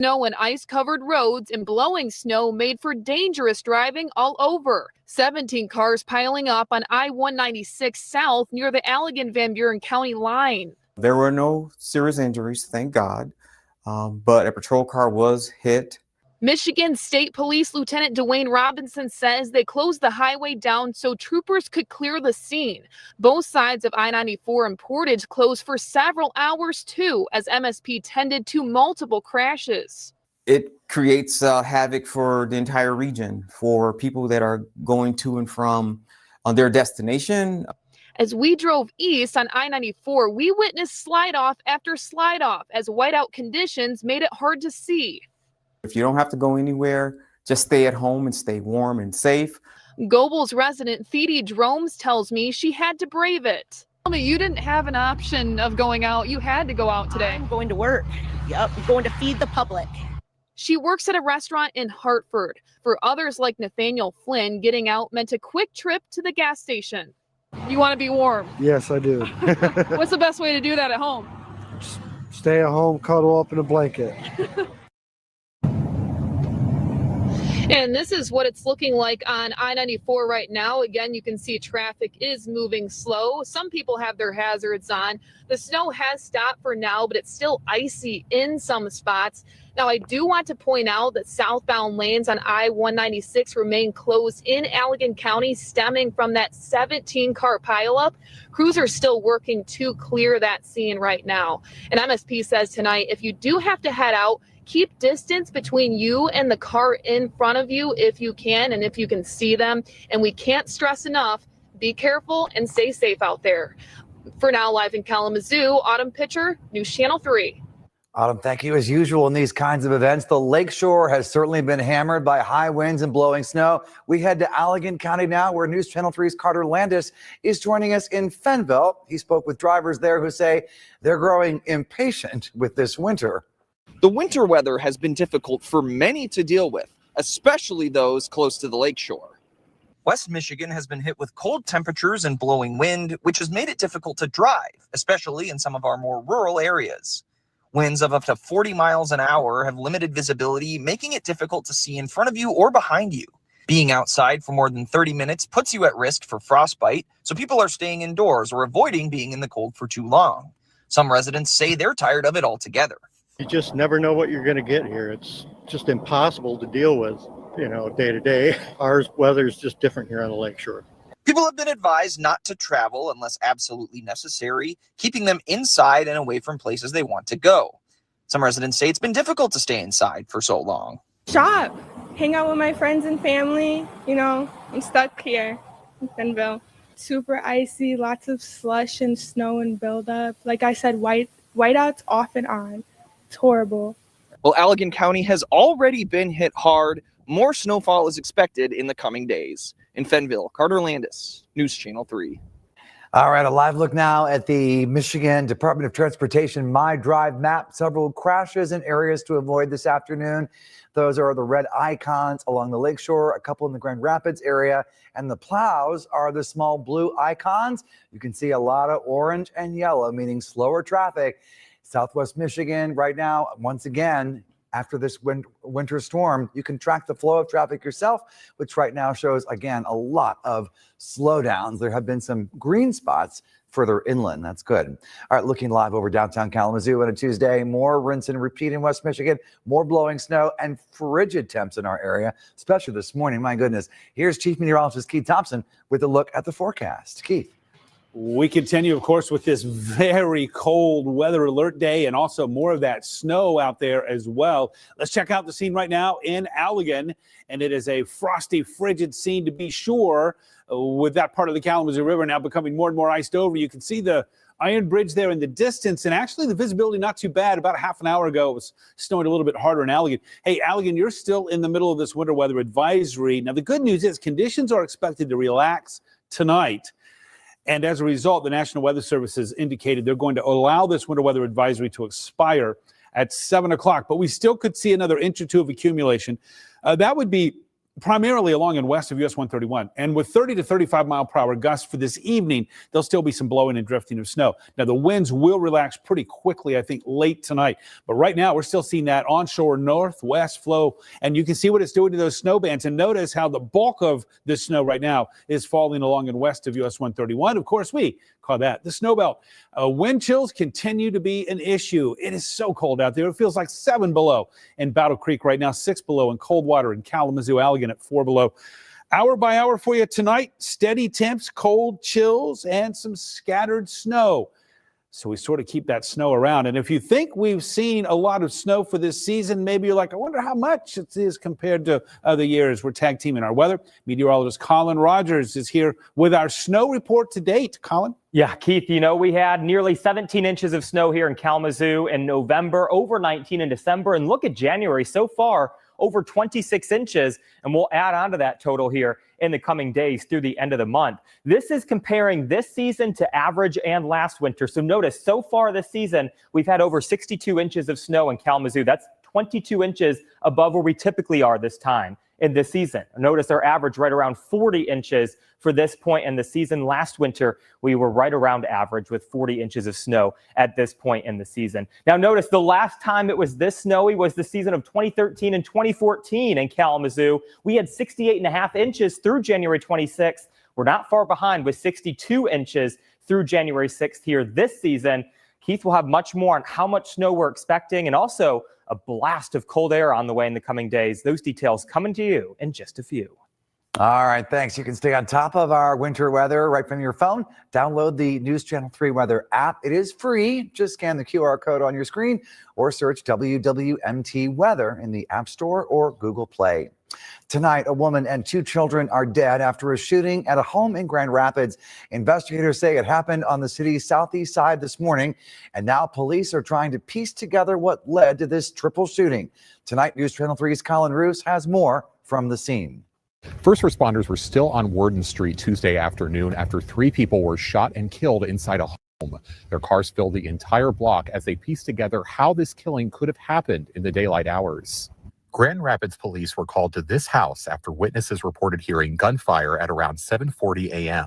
Snow and ice-covered roads and blowing snow made for dangerous driving all over. 17 cars piling up on I-196 south near the Allegan-Van Buren County line. There were no serious injuries, thank God, but a patrol car was hit. Michigan State Police Lieutenant Dwayne Robinson says they closed the highway down so troopers could clear the scene. Both sides of I-94 and Portage closed for several hours too, as MSP tended to multiple crashes. It creates havoc for the entire region, for people that are going to and from their destination. As we drove east on I-94, we witnessed slide-off after slide-off as whiteout conditions made it hard to see. If you don't have to go anywhere, just stay at home and stay warm and safe. Goebel's resident Thede Dromes tells me she had to brave it. Tell me, you didn't have an option of going out. You had to go out today. I'm going to work. Yep, I'm going to feed the public. She works at a restaurant in Hartford. For others like Nathaniel Flynn, getting out meant a quick trip to the gas station. You want to be warm? Yes, I do. What's the best way to do that at home? Stay at home, cuddle up in a blanket. And this is what it's looking like on I-94 right now. Again, you can see traffic is moving slow. Some people have their hazards on. The snow has stopped for now, but it's still icy in some spots. Now, I do want to point out that southbound lanes on I-196 remain closed in Allegan County, stemming from that 17-car pileup. Crews are still working to clear that scene right now. And MSP says tonight, if you do have to head out, keep distance between you and the car in front of you if you can and if you can see them. And we can't stress enough, be careful and stay safe out there. For now, live in Kalamazoo, Autumn Pitcher, News Channel 3. Autumn, thank you. As usual in these kinds of events, the lakeshore has certainly been hammered by high winds and blowing snow. We head to Allegan County now, where News Channel 3's Carter Landis is joining us in Fenville. He spoke with drivers there who say they're growing impatient with this winter. The winter weather has been difficult for many to deal with, especially those close to the lakeshore. West Michigan has been hit with cold temperatures and blowing wind, which has made it difficult to drive, especially in some of our more rural areas. Winds of up to 40 miles an hour have limited visibility, making it difficult to see in front of you or behind you. Being outside for more than 30 minutes puts you at risk for frostbite, so people are staying indoors or avoiding being in the cold for too long. Some residents say they're tired of it altogether. You just never know what you're going to get here. It's just impossible to deal with, day to day. Our weather is just different here on the lakeshore. People have been advised not to travel unless absolutely necessary, keeping them inside and away from places they want to go. Some residents say it's been difficult to stay inside for so long. Shop, hang out with my friends and family. I'm stuck here in Fenville. Super icy, lots of slush and snow and buildup. Like I said, whiteouts off and on. It's horrible. Well, Allegan County has already been hit hard. More snowfall is expected in the coming days. In Fenville, Carter Landis, News Channel 3. All right, a live look now at the Michigan Department of Transportation My Drive map. Several crashes in areas to avoid this afternoon. Those are the red icons along the lakeshore, a couple in the Grand Rapids area, and the plows are the small blue icons. You can see a lot of orange and yellow, meaning slower traffic. Southwest Michigan right now, once again, after this winter storm, you can track the flow of traffic yourself, which right now shows, again, a lot of slowdowns. There have been some green spots further inland. That's good. All right, looking live over downtown Kalamazoo on a Tuesday. More rinse and repeat in West Michigan, more blowing snow and frigid temps in our area, especially this morning. My goodness. Here's Chief Meteorologist Keith Thompson with a look at the forecast. Keith. We continue, of course, with this very cold weather alert day and also more of that snow out there as well. Let's check out the scene right now in Allegan, and it is a frosty, frigid scene to be sure, with that part of the Kalamazoo River now becoming more and more iced over. You can see the Iron Bridge there in the distance, and actually the visibility not too bad. About a half an hour ago, it was snowing a little bit harder in Allegan. Hey, Allegan, you're still in the middle of this winter weather advisory. Now, the good news is conditions are expected to relax tonight. And as a result, the National Weather Service has indicated they're going to allow this winter weather advisory to expire at 7 o'clock. But we still could see another inch or two of accumulation. That would be primarily along and west of US 131. And with 30 to 35 mile per hour gusts for this evening, there'll still be some blowing and drifting of snow. Now, the winds will relax pretty quickly, I think, late tonight. But right now, we're still seeing that onshore northwest flow. And you can see what it's doing to those snow bands. And notice how the bulk of this snow right now is falling along and west of US 131. Of course, we call that the snow belt. Wind chills continue to be an issue. It is so cold out there. It feels like 7 below in Battle Creek right now, 6 below in Coldwater and Kalamazoo, Allegan at 4 below. Hour by hour for you tonight, steady temps, cold chills, and some scattered snow. So we sort of keep that snow around. And if you think we've seen a lot of snow for this season, maybe you're like, I wonder how much it is compared to other years. We're tag teaming our weather. Meteorologist Colin Rogers is here with our snow report to date. Colin? Yeah, Keith, we had nearly 17 inches of snow here in Kalamazoo in November, over 19 in December. And look at January so far, over 26 inches. And we'll add on to that total here in the coming days through the end of the month. This is comparing this season to average and last winter. So notice so far this season, we've had over 62 inches of snow in Kalamazoo. That's 22 inches above where we typically are this time in this season. Notice our average right around 40 inches for this point in the season. Last winter, we were right around average with 40 inches of snow at this point in the season. Now notice the last time it was this snowy was the season of 2013 and 2014 in Kalamazoo. We had 68.5 inches through January 26th. We're not far behind with 62 inches through January 6th here this season. Keith will have much more on how much snow we're expecting and also a blast of cold air on the way in the coming days. Those details coming to you in just a few. All right, thanks. You can stay on top of our winter weather right from your phone. Download the News Channel 3 weather app. It is free. Just scan the QR code on your screen or search WWMT weather in the App Store or Google Play. Tonight, a woman and 2 children are dead after a shooting at a home in Grand Rapids. Investigators say it happened on the city's southeast side this morning, and now police are trying to piece together what led to this triple shooting. Tonight, News Channel 3's Colin Roos has more from the scene. First responders were still on Warden Street Tuesday afternoon after 3 people were shot and killed inside a home. Their cars filled the entire block as they pieced together how this killing could have happened in the daylight hours. Grand Rapids police were called to this house after witnesses reported hearing gunfire at around 7:40 a.m.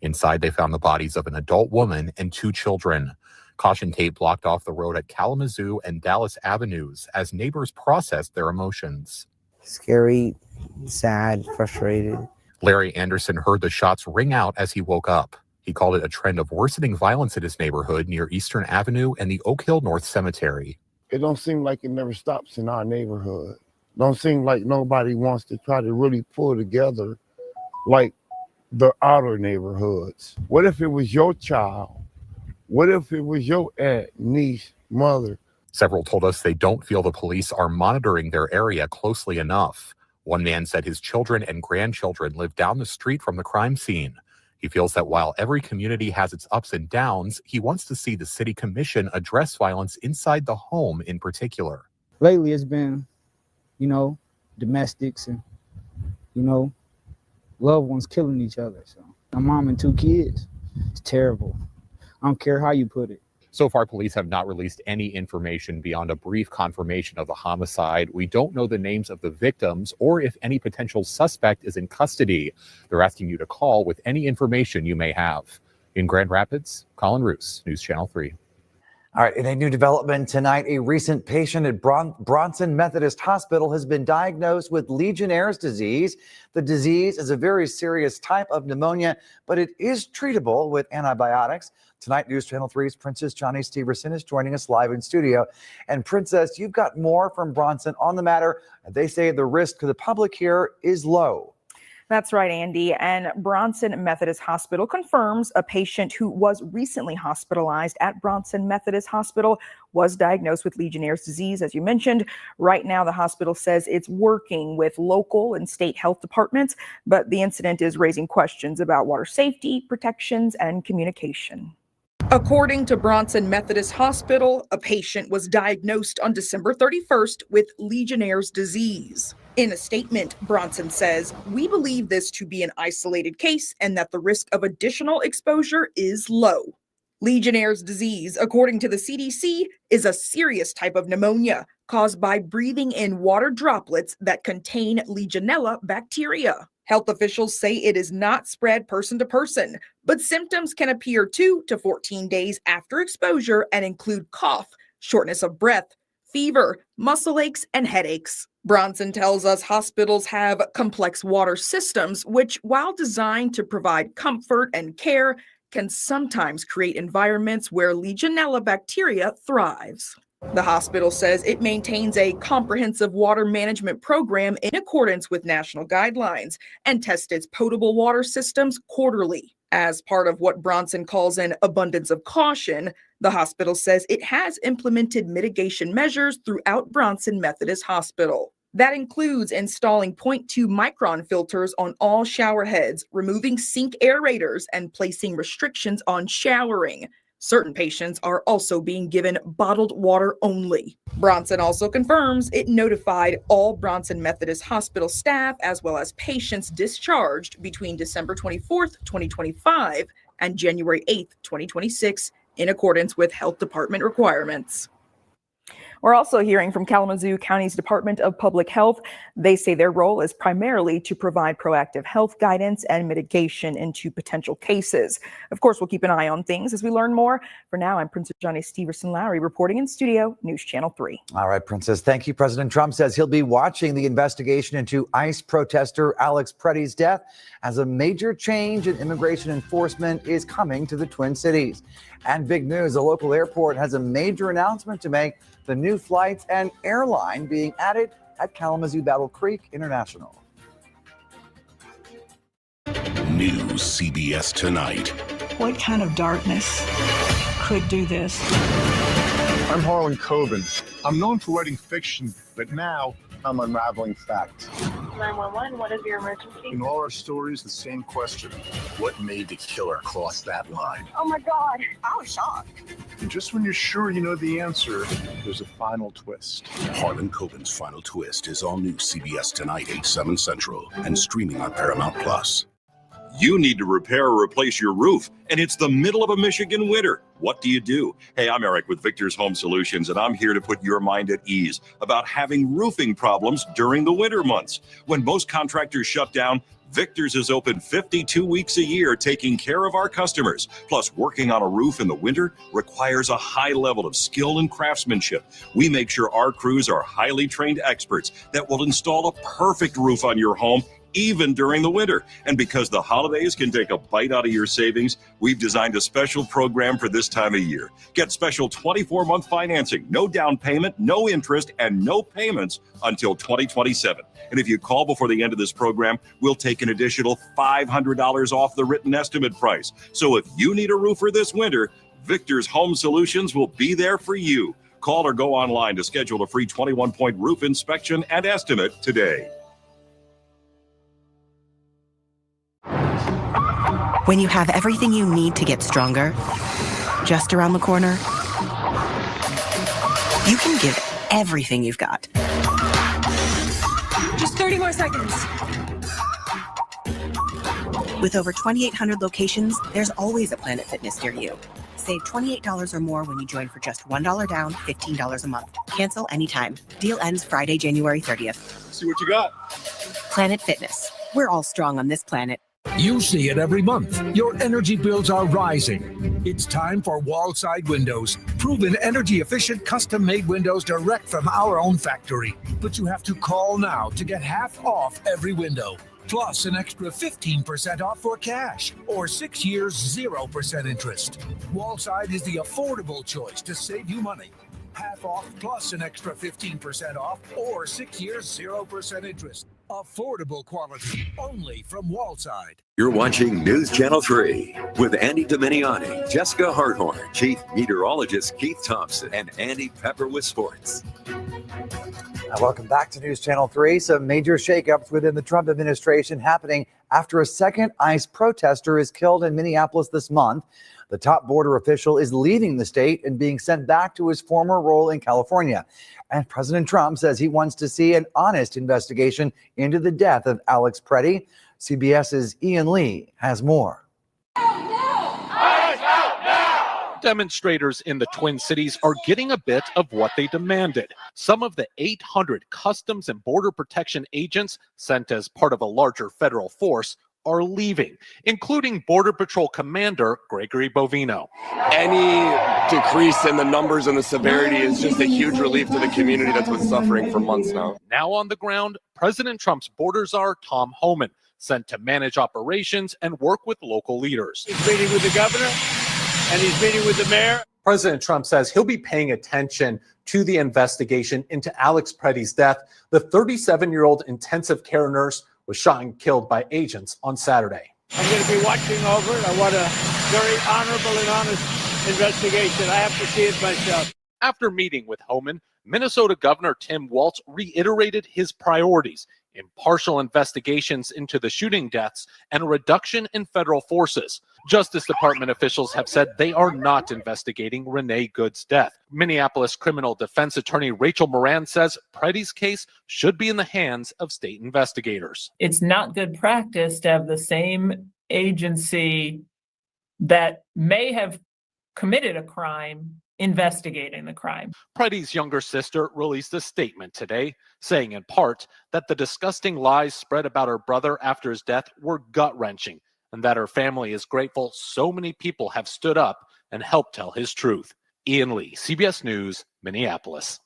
Inside, they found the bodies of an adult woman and 2 children. Caution tape blocked off the road at Kalamazoo and Dallas Avenues as neighbors processed their emotions. Scary, sad, frustrated. Larry Anderson heard the shots ring out as he woke up. He called it a trend of worsening violence in his neighborhood near Eastern Avenue and the Oak Hill North Cemetery. It don't seem like it never stops in our neighborhood. Don't seem like nobody wants to try to really pull together like the outer neighborhoods. What if it was your child? What if it was your aunt, niece, mother? Several told us they don't feel the police are monitoring their area closely enough. One man said his children and grandchildren live down the street from the crime scene. He feels that while every community has its ups and downs, he wants to see the city commission address violence inside the home in particular. Lately, it's been, domestics and, loved ones killing each other. So my mom and 2 kids, it's terrible. I don't care how you put it. So far, police have not released any information beyond a brief confirmation of the homicide. We don't know the names of the victims or if any potential suspect is in custody. They're asking you to call with any information you may have. In Grand Rapids, Colin Roos, News Channel 3. All right, in a new development tonight, a recent patient at Bronson Methodist Hospital has been diagnosed with Legionnaire's disease. The disease is a very serious type of pneumonia, but it is treatable with antibiotics. Tonight, News Channel 3's Princess Johnny Steverson is joining us live in studio. And Princess, you've got more from Bronson on the matter. They say the risk to the public here is low. That's right, Andy. And Bronson Methodist Hospital confirms a patient who was recently hospitalized at Bronson Methodist Hospital was diagnosed with Legionnaire's disease, as you mentioned. Right now, the hospital says it's working with local and state health departments, but the incident is raising questions about water safety, protections, and communication. According to Bronson Methodist Hospital, a patient was diagnosed on December 31st with Legionnaire's disease. In a statement, Bronson says, "We believe this to be an isolated case and that the risk of additional exposure is low." Legionnaire's disease, according to the CDC, is a serious type of pneumonia caused by breathing in water droplets that contain Legionella bacteria. Health officials say it is not spread person to person, but symptoms can appear 2 to 14 days after exposure and include cough, shortness of breath, fever, muscle aches, and headaches. Bronson tells us hospitals have complex water systems, which, while designed to provide comfort and care, can sometimes create environments where Legionella bacteria thrives. The hospital says it maintains a comprehensive water management program in accordance with national guidelines and tests its potable water systems quarterly. As part of what Bronson calls an abundance of caution, the hospital says it has implemented mitigation measures throughout Bronson Methodist Hospital. That includes installing 0.2 micron filters on all shower heads, removing sink aerators, and placing restrictions on showering. Certain patients are also being given bottled water only. Bronson also confirms it notified all Bronson Methodist Hospital staff as well as patients discharged between December 24th, 2025 and January 8th, 2026 in accordance with health department requirements. We're also hearing from Kalamazoo County's Department of Public Health. They say their role is primarily to provide proactive health guidance and mitigation into potential cases. Of course, we'll keep an eye on things as we learn more. For now, I'm Princess Johnny Steverson-Lowry reporting in studio, News Channel 3. All right, Princess, thank you. President Trump says he'll be watching the investigation into ICE protester Alex Preddy's death as a major change in immigration enforcement is coming to the Twin Cities. And big news, a local airport has a major announcement to make. The new flights and airline being added at Kalamazoo Battle Creek International. News CBS Tonight. What kind of darkness could do this? I'm Harlan Coben. I'm known for writing fiction, but now I'm unraveling facts. 911, what is your emergency? In all our stories, the same question. What made the killer cross that line? Oh my God, I was shocked. And just when you're sure you know the answer, there's a final twist. Harlan Coben's Final Twist is all new CBS Tonight, 8/7 Central, and streaming on Paramount Plus. You need to repair or replace your roof, and it's the middle of a Michigan winter. What do? Hey, I'm Eric with Victor's Home Solutions, and I'm here to put your mind at ease about having roofing problems during the winter months. When most contractors shut down, Victor's is open 52 weeks a year taking care of our customers. Plus, working on a roof in the winter requires a high level of skill and craftsmanship. We make sure our crews are highly trained experts that will install a perfect roof on your home even during the winter. And because the holidays can take a bite out of your savings, we've designed a special program for this time of year. Get special 24-month financing, no down payment, no interest, and no payments until 2027. And if you call before the end of this program, we'll take an additional $500 off the written estimate price. So if you need a roofer this winter, Victor's Home Solutions will be there for you. Call or go online to schedule a free 21-point roof inspection and estimate today. When you have everything you need to get stronger just around the corner, you can give everything you've got. Just 30 more seconds. With over 2,800 locations, there's always a Planet Fitness near you. Save $28 or more when you join for just $1 down, $15 a month. Cancel anytime. Deal ends Friday, January 30th. See what you got. Planet Fitness. We're all strong on this planet. You see it every month. Your energy bills are rising. It's time for Wallside Windows. Proven energy-efficient, custom-made windows direct from our own factory. But you have to call now to get half off every window. Plus an extra 15% off for cash or 6 years 0% interest. Wallside is the affordable choice to save you money. Half off plus an extra 15% off or 6 years 0% interest. Affordable quality only from Wallside. You're watching News Channel 3 with Andy Dominiani, Jessica Harthorn, Chief Meteorologist Keith Thompson, and Andy Pepper with sports. Welcome back to News Channel 3. Some major shakeups within the Trump administration happening after a second ICE protester is killed in Minneapolis this month. The top border official is leaving the state and being sent back to his former role in California. And President Trump says he wants to see an honest investigation into the death of Alex Preddy. CBS's Ian Lee has more. Demonstrators in the Twin Cities are getting a bit of what they demanded. Some of the 800 Customs and Border Protection agents sent as part of a larger federal force are leaving, including Border Patrol Commander Gregory Bovino. Any decrease in the numbers and the severity is just a huge relief to the community that's been suffering for months now. Now on the ground, President Trump's border czar Tom Homan sent to manage operations and work with local leaders. He's meeting with the governor and he's meeting with the mayor. President Trump says he'll be paying attention to the investigation into Alex Preddy's death. The 37-year-old intensive care nurse was shot and killed by agents on Saturday. I'm going to be watching over it. I want a very honorable and honest investigation. I have to see it myself. After meeting with Homan, Minnesota Governor Tim Walz reiterated his priorities: impartial investigations into the shooting deaths and a reduction in federal forces. Justice Department officials have said they are not investigating Renee Good's death. Minneapolis criminal defense attorney Rachel Moran says Preddy's case should be in the hands of state investigators. It's not good practice to have the same agency that may have committed a crime investigating the crime. Preddy's younger sister released a statement today, saying in part that the disgusting lies spread about her brother after his death were gut-wrenching, and that her family is grateful so many people have stood up and helped tell his truth. Ian Lee, CBS News, Minneapolis.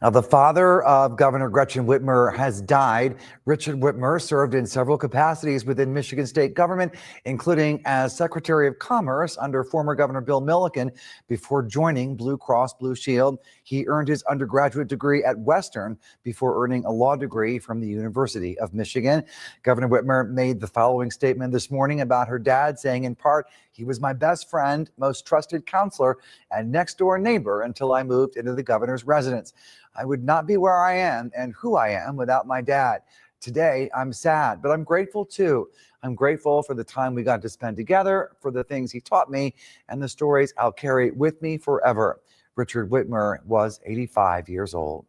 Now, the father of Governor Gretchen Whitmer has died. Richard Whitmer served in several capacities within Michigan state government, including as Secretary of Commerce under former Governor Bill Milliken before joining Blue Cross Blue Shield. He earned his undergraduate degree at Western before earning a law degree from the University of Michigan. Governor Whitmer made the following statement this morning about her dad, saying in part, "He was my best friend, most trusted counselor, and next door neighbor until I moved into the governor's residence. I would not be where I am and who I am without my dad. Today, I'm sad, but I'm grateful too. I'm grateful for the time we got to spend together, for the things he taught me, and the stories I'll carry with me forever." Richard Whitmer was 85 years old.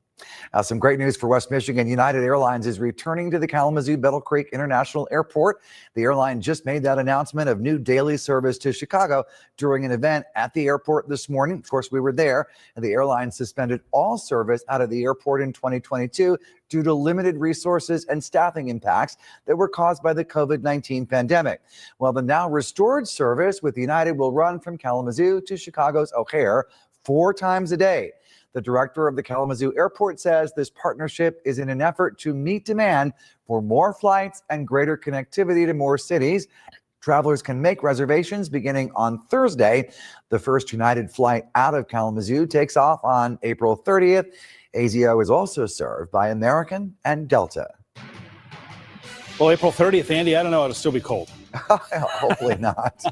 Some great news for West Michigan. United Airlines is returning to the Kalamazoo-Battle Creek International Airport. The airline just made that announcement of new daily service to Chicago during an event at the airport this morning. Of course, we were there, and the airline suspended all service out of the airport in 2022 due to limited resources and staffing impacts that were caused by the COVID-19 pandemic. Well, the now restored service with United will run from Kalamazoo to Chicago's O'Hare 4 times a day. The director of the Kalamazoo Airport says this partnership is in an effort to meet demand for more flights and greater connectivity to more cities. Travelers can make reservations beginning on Thursday. The first United flight out of Kalamazoo takes off on April 30th. AZO is also served by American and Delta. Well, April 30th, Andy, I don't know, it'll still be cold. Hopefully not.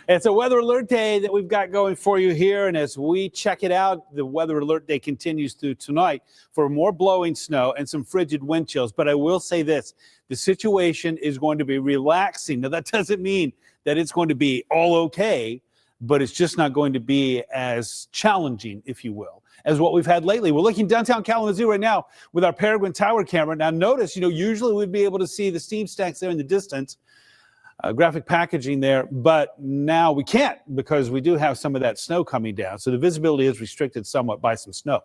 It's a weather alert day that we've got going for you here. And as we check it out, the weather alert day continues through tonight for more blowing snow and some frigid wind chills. But I will say this, the situation is going to be relaxing. Now, that doesn't mean that it's going to be all okay, but it's just not going to be as challenging, if you will, as what we've had lately. We're looking downtown Kalamazoo right now with our Peregrine Tower camera. Now, notice, usually we'd be able to see the steam stacks there in the distance. Graphic packaging there, but now we can't because we do have some of that snow coming down. So the visibility is restricted somewhat by some snow.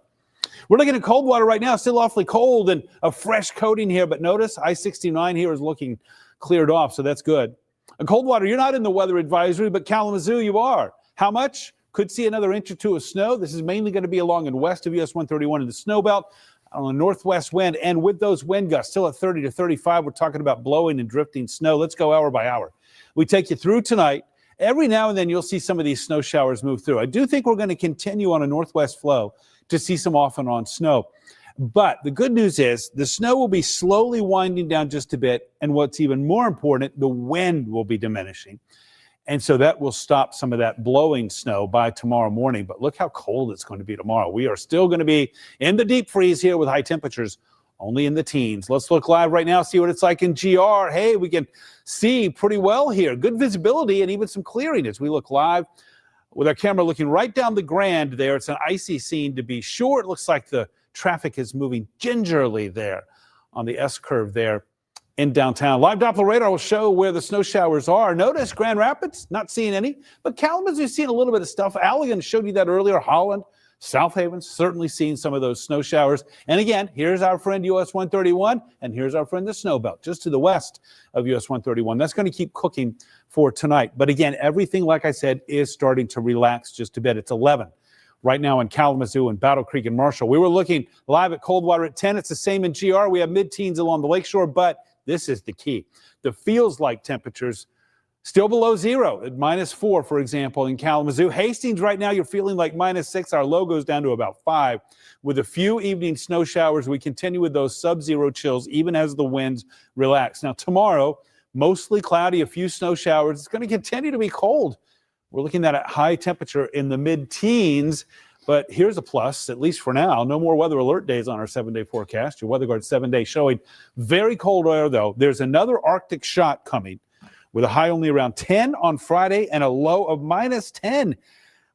We're looking at Coldwater right now, still awfully cold and a fresh coating here, but notice I-69 here is looking cleared off, so that's good. And Coldwater, you're not in the weather advisory, but Kalamazoo you are. How much? Could see another inch or two of snow. This is mainly going to be along and west of US 131 in the snow belt. On a northwest wind, and with those wind gusts still at 30 to 35, we're talking about blowing and drifting snow. Let's go hour by hour. We take you through tonight. Every now and then you'll see some of these snow showers move through. I do think we're going to continue on a northwest flow to see some off and on snow. But the good news is the snow will be slowly winding down just a bit, and what's even more important, the wind will be diminishing. And so that will stop some of that blowing snow by tomorrow morning. But look how cold it's going to be tomorrow. We are still going to be in the deep freeze here with high temperatures only in the teens. Let's look live right now, see what it's like in GR. Hey, we can see pretty well here. Good visibility and even some clearing as we look live with our camera looking right down the Grand there. It's an icy scene to be sure. It looks like the traffic is moving gingerly there on the S curve there in downtown. Live Doppler radar will show where the snow showers are. Notice Grand Rapids, not seeing any, but Kalamazoo's seeing a little bit of stuff. Allegan showed you that earlier. Holland, South Haven, certainly seeing some of those snow showers. And again, here's our friend US 131, and here's our friend the snow belt, just to the west of US 131. That's going to keep cooking for tonight. But again, everything, like I said, is starting to relax just a bit. It's 11 right now in Kalamazoo and Battle Creek and Marshall. We were looking live at Coldwater at 10. It's the same in GR. We have mid-teens along the lakeshore, but this is the key. The feels-like temperatures still below zero at -4, for example, in Kalamazoo. Hastings right now, you're feeling like -6. Our low goes down to about 5. With a few evening snow showers, we continue with those sub-zero chills, even as the winds relax. Now, tomorrow, mostly cloudy, a few snow showers. It's going to continue to be cold. We're looking at a high temperature in the mid-teens. But here's a plus, at least for now. No more weather alert days on our 7-day forecast. Your Weather Guard 7-day showing very cold air, though. There's another Arctic shot coming with a high only around 10 on Friday and a low of -10.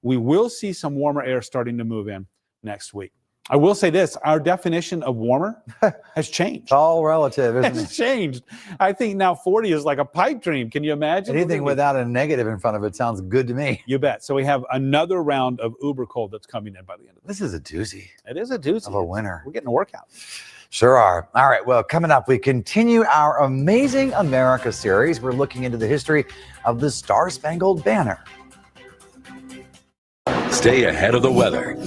We will see some warmer air starting to move in next week. I will say this, our definition of warmer has changed. It's all relative, isn't it? It's changed. I think now 40 is like a pipe dream. Can you imagine? Anything without a negative in front of it sounds good to me. You bet. So we have another round of uber cold that's coming in by the end of this. This is a doozy. It is a doozy. Of a winter. We're getting a workout. Sure are. All right. Well, coming up, we continue our Amazing America series. We're looking into the history of the Star-Spangled Banner. Stay ahead of the weather.